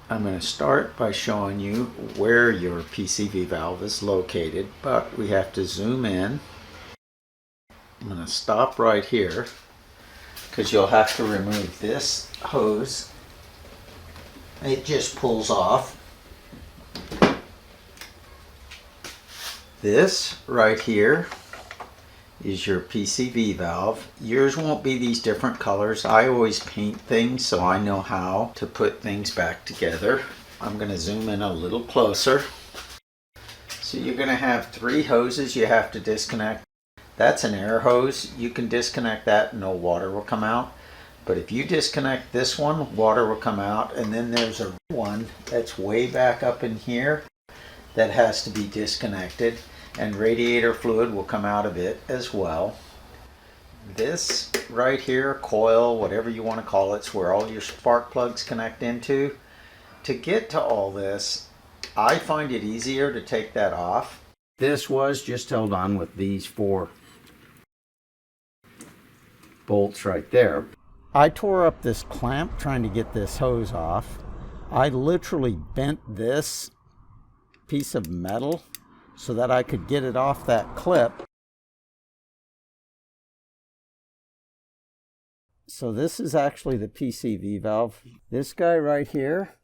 I'm going to start by showing you where your PCV valve is located, but we have to zoom in. I'm going to stop right here because you'll have to remove this hose. It just pulls off. This right here is your PCV valve. Yours won't be these different colors. I always paint things so I know how to put things back together. I'm going to zoom in a little closer. So you're going to have 3 hoses you have to disconnect. That's an air hose. You can disconnect that and no water will come out. But if you disconnect this one, water will come out. And then there's a one that's way back up in here that has to be disconnected, and radiator fluid will come out of it as well. This right here, coil, whatever you want to call it, is where all your spark plugs connect into. To get to all this, I find it easier to take that off. This was just held on with these 4 bolts right there. I tore up this clamp trying to get this hose off. I literally bent this piece of metal so that I could get it off that clip. So this is actually the PCV valve. This guy right here,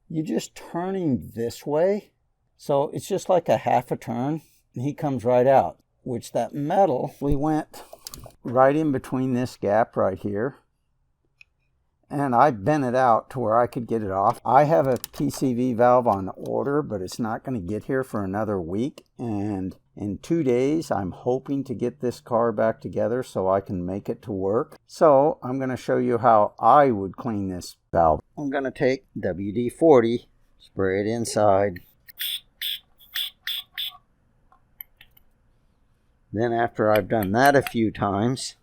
you just turn him this way. So it's just like a half a turn and he comes right out, which that metal, we went right in between this gap right here. And I bent it out to where I could get it off. I have a PCV valve on order, but it's not going to get here for another week. And in 2 days, I'm hoping to get this car back together so I can make it to work. So I'm going to show you how I would clean this valve. I'm going to take WD-40, spray it inside. Then after I've done that a few times,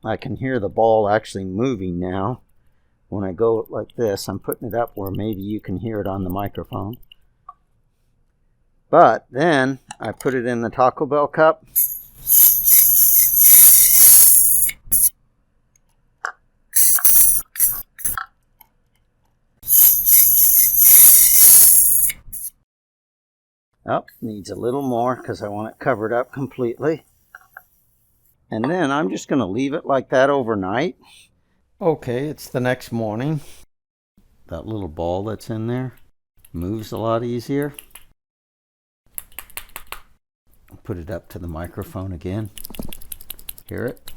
I can hear the ball actually moving now. When I go like this, I'm putting it up where maybe you can hear it on the microphone. But then I put it in the Taco Bell cup. Oh, needs a little more because I want it covered up completely. And then I'm just going to leave it like that overnight. Okay, it's the next morning. That little ball that's in there moves a lot easier. Put it up to the microphone again. Hear it?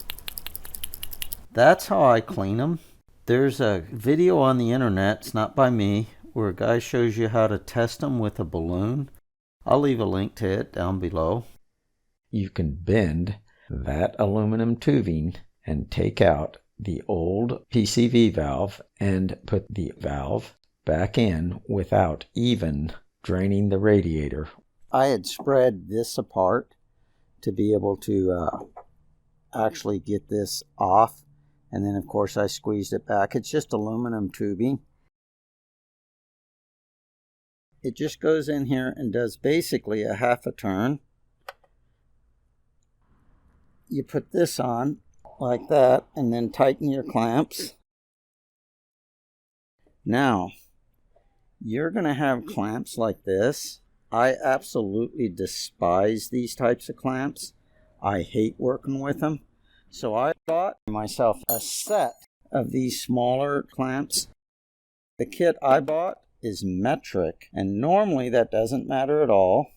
That's how I clean them. There's a video on the internet, it's not by me, where a guy shows you how to test them with a balloon. I'll leave a link to it down below. You can bend that aluminum tubing and take out the old PCV valve and put the valve back in without even draining the radiator. I had spread this apart to be able to actually get this off, and then of course I squeezed it back. It's just aluminum tubing. It just goes in here and does basically a half a turn. You put this on like that and then tighten your clamps. Now, you're going to have clamps like this. I absolutely despise these types of clamps. I hate working with them. So I bought myself a set of these smaller clamps. The kit I bought is metric, and normally that doesn't matter at all.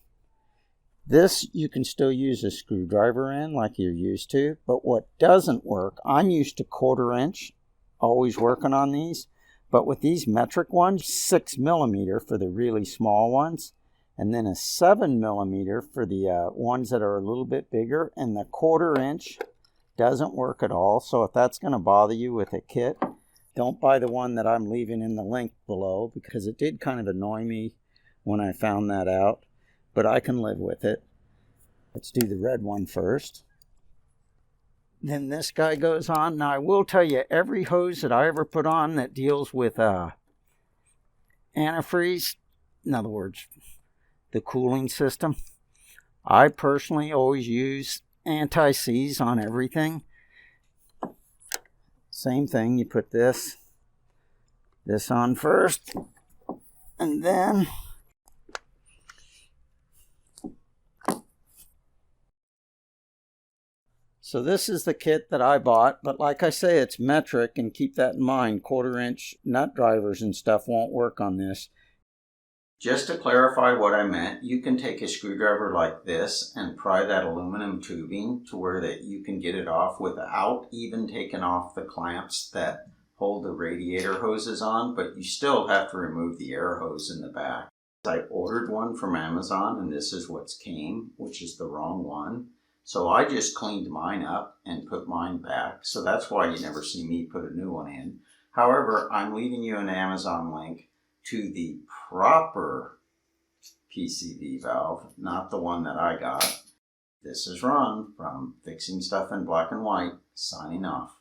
This you can still use a screwdriver in like you're used to, but what doesn't work, I'm used to 1/4 inch, always working on these, but with these metric ones, 6 millimeter for the really small ones, and then a 7 millimeter for the ones that are a little bit bigger, and the 1/4 inch doesn't work at all. So if that's going to bother you with a kit, don't buy the one that I'm leaving in the link below, because it did kind of annoy me when I found that out. But I can live with it. Let's do the red one first. Then this guy goes on. Now I will tell you, every hose that I ever put on that deals with antifreeze, in other words, the cooling system, I personally always use anti-seize on everything. Same thing, you put this this on first, and then so this is the kit that I bought, but like I say, it's metric, and keep that in mind. 1/4-inch nut drivers and stuff won't work on this. Just to clarify what I meant, you can take a screwdriver like this and pry that aluminum tubing to where that you can get it off without even taking off the clamps that hold the radiator hoses on, but you still have to remove the air hose in the back. I ordered one from Amazon, and this is what's came, which is the wrong one. So I just cleaned mine up and put mine back. So that's why you never see me put a new one in. However, I'm leaving you an Amazon link to the proper PCV valve, not the one that I got. This is Ron from Fixing Stuff in Black and White, signing off.